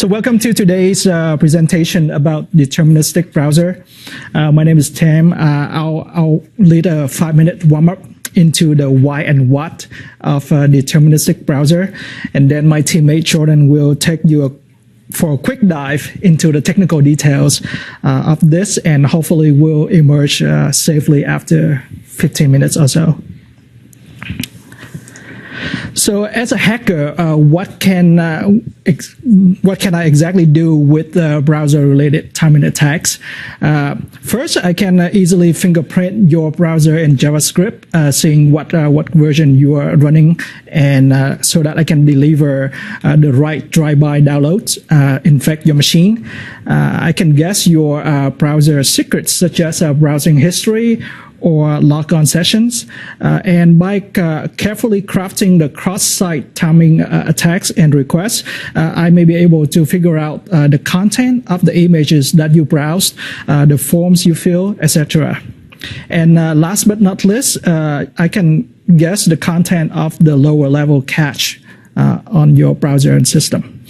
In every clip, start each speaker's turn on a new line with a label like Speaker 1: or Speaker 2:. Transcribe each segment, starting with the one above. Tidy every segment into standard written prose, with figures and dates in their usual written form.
Speaker 1: So welcome to today's presentation about Deterministic Browser. My name is Tim. I'll lead a 5-minute warm-up into the why and what of Deterministic Browser. And then my teammate Jordan will take you for a quick dive into the technical details of this, and hopefully we'll emerge safely after 15 minutes or so. So as a hacker, what can I exactly do with browser-related timing attacks? First, I can easily fingerprint your browser in JavaScript, seeing what version you are running, and so that I can deliver the right drive-by downloads, infect your machine. I can guess your browser secrets, such as browsing history or logon sessions, and by carefully crafting the cross-site timing attacks and requests, I may be able to figure out the content of the images that you browsed, the forms you fill, etc. And last but not least, I can guess the content of the lower-level cache on your browser and system.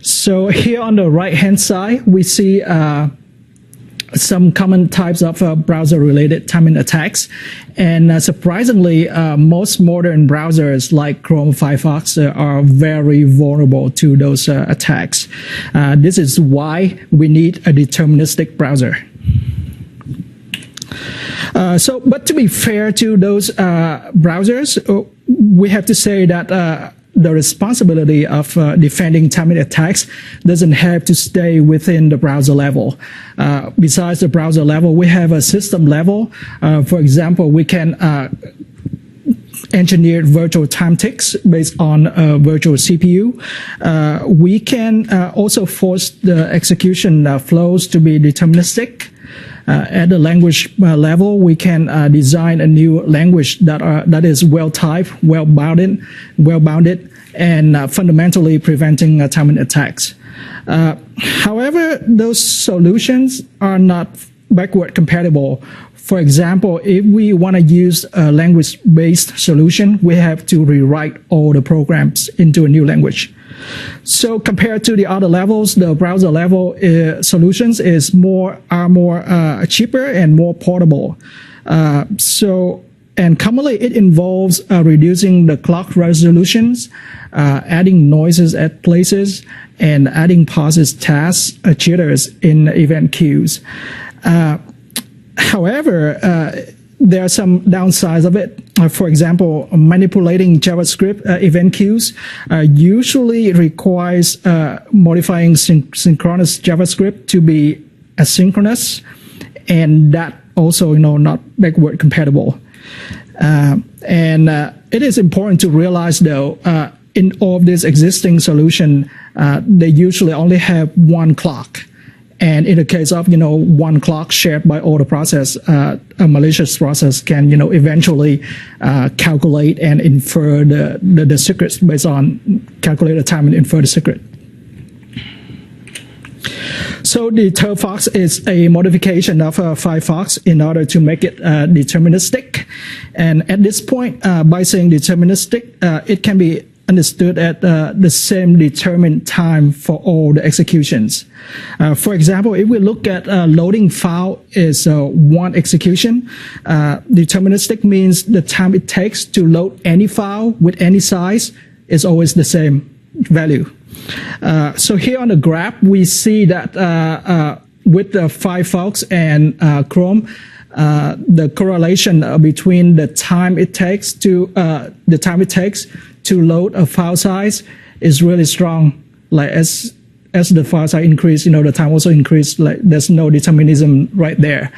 Speaker 1: So here on the right-hand side, we see some common types of browser-related timing attacks, and surprisingly, most modern browsers like Chrome, Firefox are very vulnerable to those attacks. This is why we need a deterministic browser. But to be fair to those browsers, we have to say that the responsibility of defending timing attacks doesn't have to stay within the browser level. Besides the browser level, we have a system level. For example, we can engineer virtual time ticks based on virtual CPU. We can also force the execution flows to be deterministic. At the language level, we can design a new language that is well-typed, well-bounded, and fundamentally preventing timing attacks. However, those solutions are not backward compatible. For example, if we want to use a language-based solution, we have to rewrite all the programs into a new language. So compared to the other levels, the browser level solutions are more cheaper and more portable. And commonly it involves reducing the clock resolutions, adding noises at places, and adding pauses, tasks, jitters in event queues. However, there are some downsides of it. For example, manipulating JavaScript event queues usually requires modifying synchronous JavaScript to be asynchronous, and that also, not backward compatible. It is important to realize, though, in all of these existing solutions, they usually only have one clock. And in the case of, one clock shared by all the process, a malicious process can, eventually calculate and infer the secrets based on calculate the time and infer the secret. So the Deterfox is a modification of Firefox in order to make it deterministic. And at this point, by saying deterministic, it can be understood at the same determined time for all the executions. For example, if we look at loading file is one execution, deterministic means the time it takes to load any file with any size is always the same value. So here on the graph, we see that with the Firefox and Chrome, the correlation between the time it takes to load a file size is really strong. Like as the file size increase, the time also increase. Like there's no determinism right there.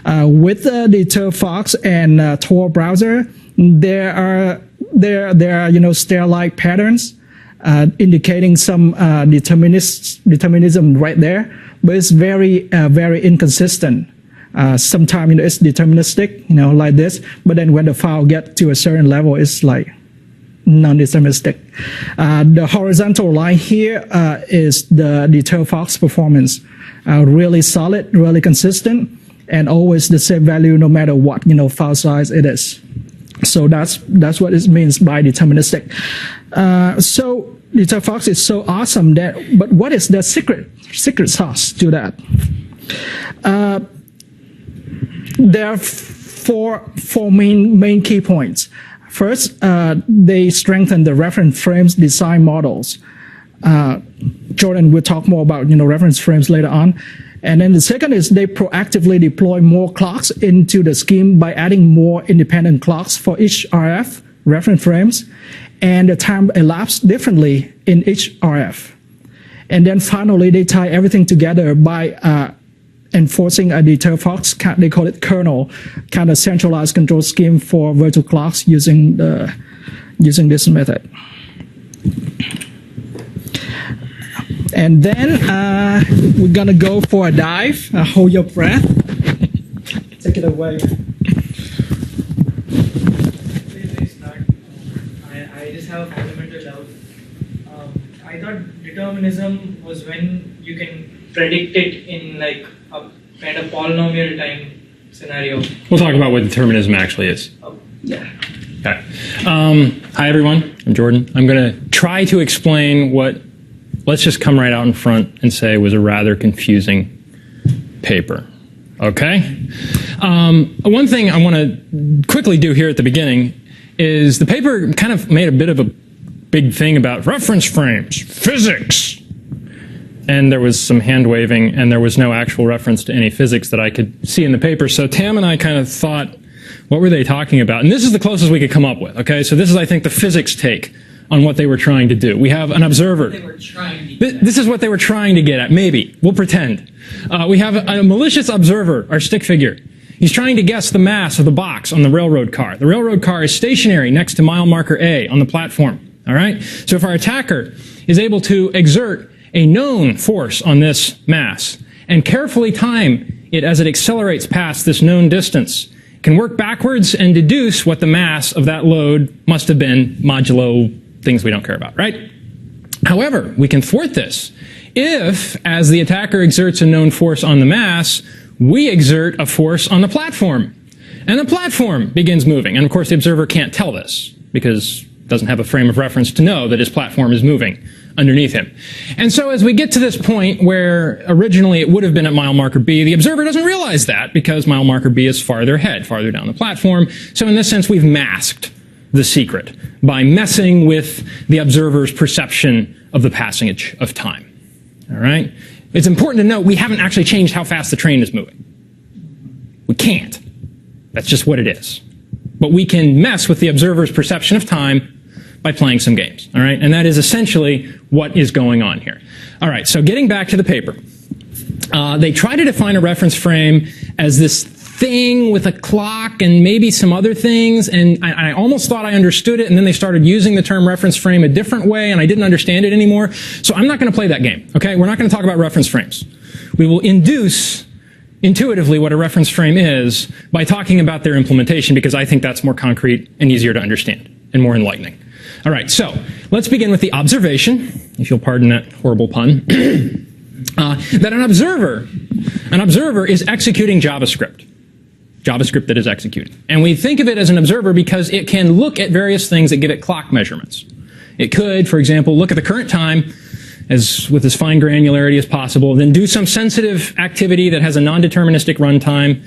Speaker 1: With the Deterfox and Tor Browser, there are stair-like patterns indicating some determinism right there, but it's very inconsistent. Sometimes it's deterministic, like this, but then when the file gets to a certain level, it's like non-deterministic. The horizontal line here is the Deterfox performance. Really solid, really consistent, and always the same value no matter what file size it is. So that's what it means by deterministic. So DeterFox is so awesome but what is the secret sauce to that? There are four main key points. First, they strengthen the reference frames design models. Jordan will talk more about reference frames later on. And then the second is they proactively deploy more clocks into the scheme by adding more independent clocks for each RF reference frames, and the time elapsed differently in each RF. And then finally, they tie everything together by enforcing a DeterFox, they call it kernel, kind of centralized control scheme for virtual clocks using this method. And then we're gonna go for a dive. Hold your breath. Take it away.
Speaker 2: Please start. I just have a fundamental doubt. I thought determinism was when you can predict it in like a kind of polynomial time scenario.
Speaker 3: We'll talk about what determinism actually is.
Speaker 2: Oh, yeah.
Speaker 3: Okay. Hi everyone, I'm Jordan. I'm going to try to explain what, let's just come right out in front and say was a rather confusing paper. Okay? One thing I want to quickly do here at the beginning is the paper kind of made a bit of a big thing about reference frames, physics. And there was some hand waving, and there was no actual reference to any physics that I could see in the paper. So Tam and I kind of thought, what were they talking about? And this is the closest we could come up with, okay? So this is, I think, the physics take on what they were trying to do. We have an observer. This is what they were trying to get at, maybe. We'll pretend. We have a malicious observer, our stick figure. He's trying to guess the mass of the box on the railroad car. The railroad car is stationary next to mile marker A on the platform, all right? So if our attacker is able to exert a known force on this mass and carefully time it as it accelerates past this known distance, can work backwards and deduce what the mass of that load must have been modulo things we don't care about, right? However, we can thwart this if, as the attacker exerts a known force on the mass, we exert a force on the platform. And the platform begins moving. And of course, the observer can't tell this because it doesn't have a frame of reference to know that his platform is moving underneath him. And so as we get to this point where originally it would have been at mile marker B, the observer doesn't realize that because mile marker B is farther ahead, farther down the platform. So in this sense, we've masked the secret by messing with the observer's perception of the passage of time. All right? It's important to note we haven't actually changed how fast the train is moving. We can't. That's just what it is. But we can mess with the observer's perception of time by playing some games, all right? And that is essentially what is going on here. All right, so getting back to the paper. They try to define a reference frame as this thing with a clock and maybe some other things, and I almost thought I understood it, and then they started using the term reference frame a different way, and I didn't understand it anymore. So I'm not going to play that game, okay? We're not going to talk about reference frames. We will induce intuitively what a reference frame is by talking about their implementation, because I think that's more concrete and easier to understand and more enlightening. All right, so let's begin with the observation, if you'll pardon that horrible pun, that an observer is executing JavaScript that is executing. And we think of it as an observer because it can look at various things that give it clock measurements. It could, for example, look at the current time with as fine granularity as possible, then do some sensitive activity that has a non-deterministic runtime,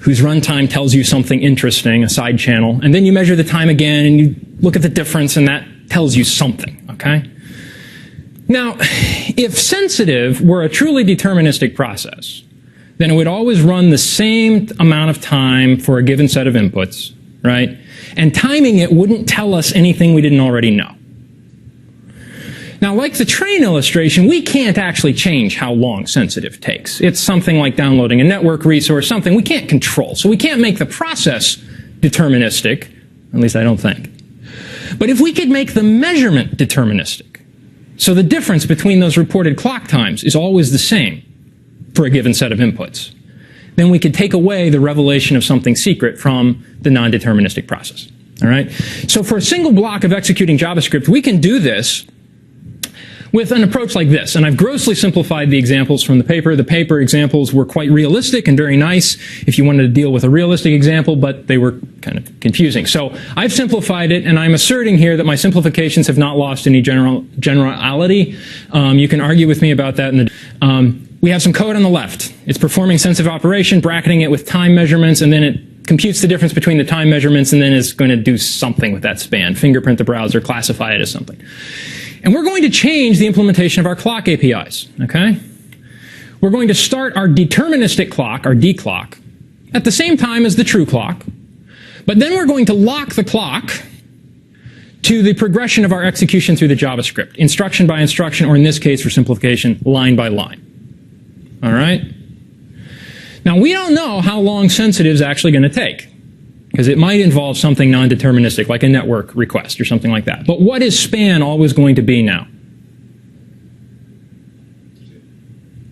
Speaker 3: whose runtime tells you something interesting, a side channel, and then you measure the time again and you look at the difference and that tells you something, okay? Now, if sensitive were a truly deterministic process, then it would always run the same amount of time for a given set of inputs, right? And timing it wouldn't tell us anything we didn't already know. Now, like the train illustration, we can't actually change how long sensitive takes. It's something like downloading a network resource, something we can't control. So we can't make the process deterministic, at least I don't think. But if we could make the measurement deterministic, so the difference between those reported clock times is always the same for a given set of inputs, then we could take away the revelation of something secret from the non-deterministic process. All right? So for a single block of executing JavaScript, we can do this with an approach like this. And I've grossly simplified the examples from the paper. The paper examples were quite realistic and very nice if you wanted to deal with a realistic example, but they were kind of confusing. So I've simplified it, and I'm asserting here that my simplifications have not lost any generality. You can argue with me about that. We have some code on the left. It's performing sensitive operation, bracketing it with time measurements, and then it computes the difference between the time measurements, and then is going to do something with that span, fingerprint the browser, classify it as something. And we're going to change the implementation of our clock APIs, okay? We're going to start our deterministic clock, our D clock, at the same time as the true clock, but then we're going to lock the clock to the progression of our execution through the JavaScript, instruction by instruction, or in this case, for simplification, line by line. All right? Now, we don't know how long sensitive is actually going to take, because it might involve something non-deterministic, like a network request or something like that. But what is span always going to be now?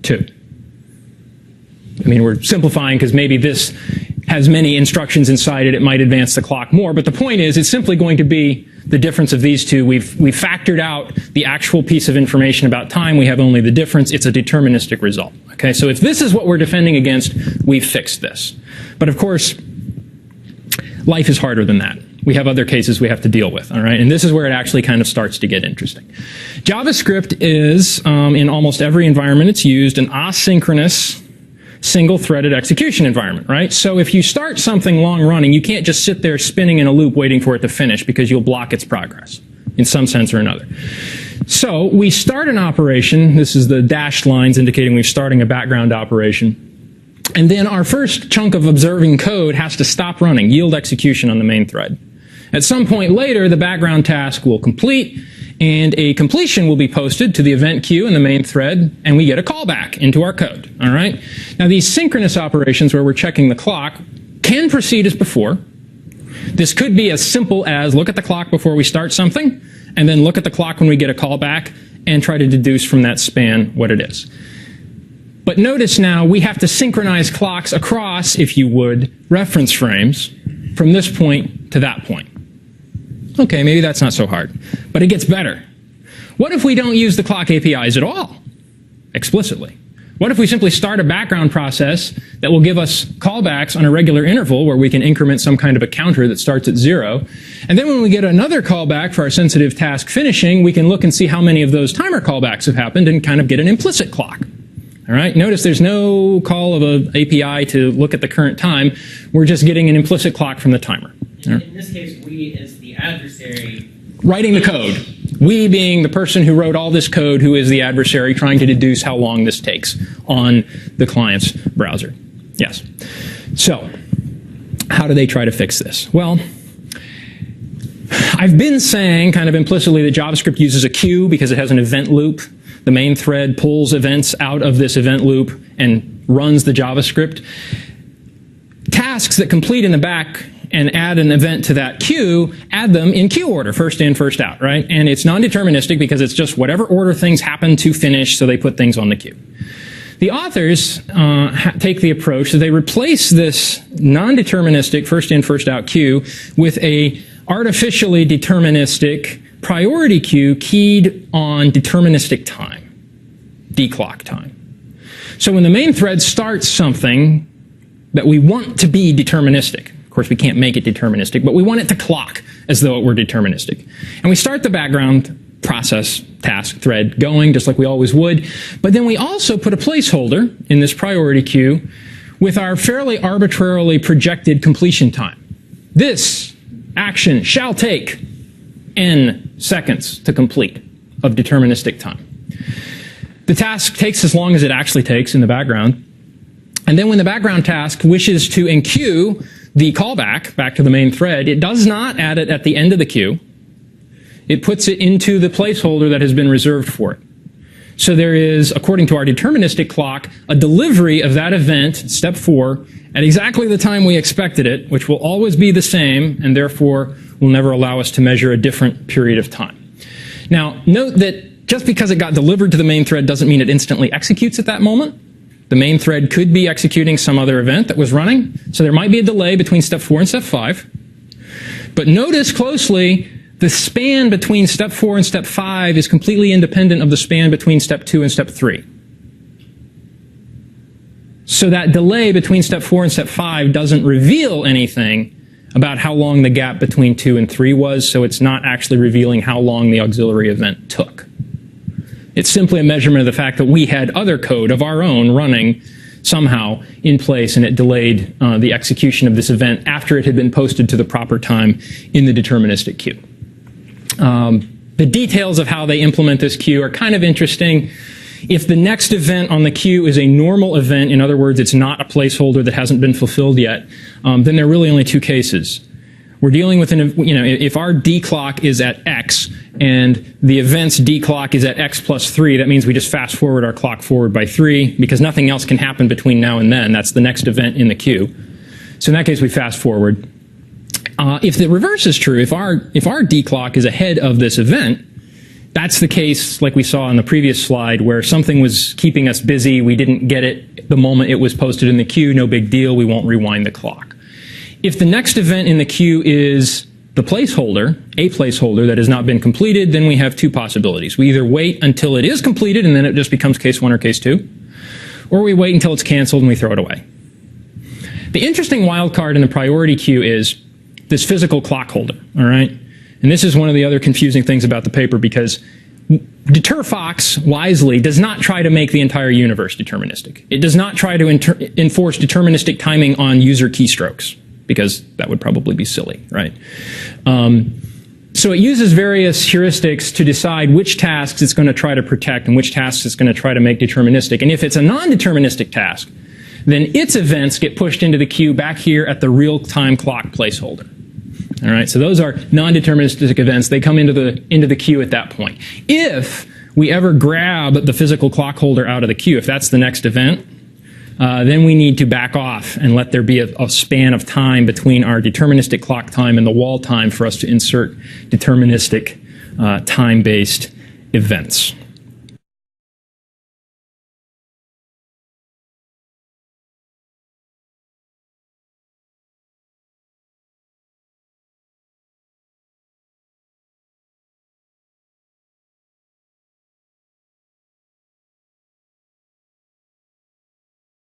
Speaker 3: 2. I mean, we're simplifying because maybe this has many instructions inside it. It might advance the clock more. But the point is, it's simply going to be the difference of these two. We've factored out the actual piece of information about time. We have only the difference. It's a deterministic result. Okay, so if this is what we're defending against, we've fixed this. But of course, life is harder than that. We have other cases we have to deal with, all right? And this is where it actually kind of starts to get interesting. JavaScript is, in almost every environment it's used, an asynchronous, single-threaded execution environment, right? So if you start something long-running, you can't just sit there spinning in a loop waiting for it to finish because you'll block its progress in some sense or another. So we start an operation. This is the dashed lines indicating we're starting a background operation. And then our first chunk of observing code has to stop running, yield execution on the main thread. At some point later, the background task will complete, and a completion will be posted to the event queue in the main thread, and we get a callback into our code. All right? Now, these synchronous operations where we're checking the clock can proceed as before. This could be as simple as look at the clock before we start something, and then look at the clock when we get a callback, and try to deduce from that span what it is. But notice now we have to synchronize clocks across, if you would, reference frames from this point to that point. Okay, maybe that's not so hard, but it gets better. What if we don't use the clock APIs at all, explicitly? What if we simply start a background process that will give us callbacks on a regular interval where we can increment some kind of a counter that starts at 0, and then when we get another callback for our sensitive task finishing, we can look and see how many of those timer callbacks have happened and kind of get an implicit clock. All right, notice there's no call of an API to look at the current time. We're just getting an implicit clock from the timer.
Speaker 4: In this case, we as the adversary
Speaker 3: writing the code. We being the person who wrote all this code, who is the adversary trying to deduce how long this takes on the client's browser. Yes. So, how do they try to fix this? Well, I've been saying kind of implicitly that JavaScript uses a queue because it has an event loop. The main thread pulls events out of this event loop and runs the JavaScript. Tasks that complete in the back and add an event to that queue, add them in queue order, first in, first out, right? And it's non-deterministic because it's just whatever order things happen to finish, so they put things on the queue. The authors take the approach that they replace this non-deterministic first in, first out queue with a artificially deterministic priority queue keyed on deterministic time, declock time. So when the main thread starts something that we want to be deterministic, of course we can't make it deterministic, but we want it to clock as though it were deterministic. And we start the background process, task, thread going just like we always would, but then we also put a placeholder in this priority queue with our fairly arbitrarily projected completion time. This action shall take n seconds to complete of deterministic time. The task takes as long as it actually takes in the background. And then when the background task wishes to enqueue the callback back to the main thread, it does not add it at the end of the queue. It puts it into the placeholder that has been reserved for it. So there is, according to our deterministic clock, a delivery of that event, step 4, at exactly the time we expected it, which will always be the same, and therefore will never allow us to measure a different period of time. Now, note that just because it got delivered to the main thread doesn't mean it instantly executes at that moment. The main thread could be executing some other event that was running, so there might be a delay between step 4 and step 5. But notice closely the span between step 4 and step 5 is completely independent of the span between step 2 and step 3. So that delay between step 4 and step 5 doesn't reveal anything about how long the gap between 2 and 3 was, so it's not actually revealing how long the auxiliary event took. It's simply a measurement of the fact that we had other code of our own running somehow in place, and it delayed the execution of this event after it had been posted to the proper time in the deterministic queue. The details of how they implement this queue are kind of interesting. If the next event on the queue is a normal event, in other words, it's not a placeholder that hasn't been fulfilled yet, then there are really only two cases. We're dealing with if our D clock is at X and the event's D clock is at X plus 3, that means we just fast forward our clock forward by 3 because nothing else can happen between now and then. That's the next event in the queue. So in that case, we fast forward. If the reverse is true, if our D clock is ahead of this event, that's the case like we saw on the previous slide where something was keeping us busy, we didn't get it the moment it was posted in the queue, no big deal, we won't rewind the clock. If the next event in the queue is the placeholder, a placeholder that has not been completed, then we have two possibilities. We either wait until it is completed and then it just becomes case 1 or case 2, or we wait until it's canceled and we throw it away. The interesting wildcard in the priority queue is this physical clock holder, all right? And this is one of the other confusing things about the paper because DeterFox wisely does not try to make the entire universe deterministic. It does not try to enforce deterministic timing on user keystrokes because that would probably be silly, right? So it uses various heuristics to decide which tasks it's going to try to protect and which tasks it's going to try to make deterministic. And if it's a non-deterministic task, then its events get pushed into the queue back here at the real-time clock placeholder. All right, so those are non-deterministic events. They come into the queue at that point. If we ever grab the physical clock holder out of the queue, if that's the next event, then we need to back off and let there be a span of time between our deterministic clock time and the wall time for us to insert deterministic time-based events.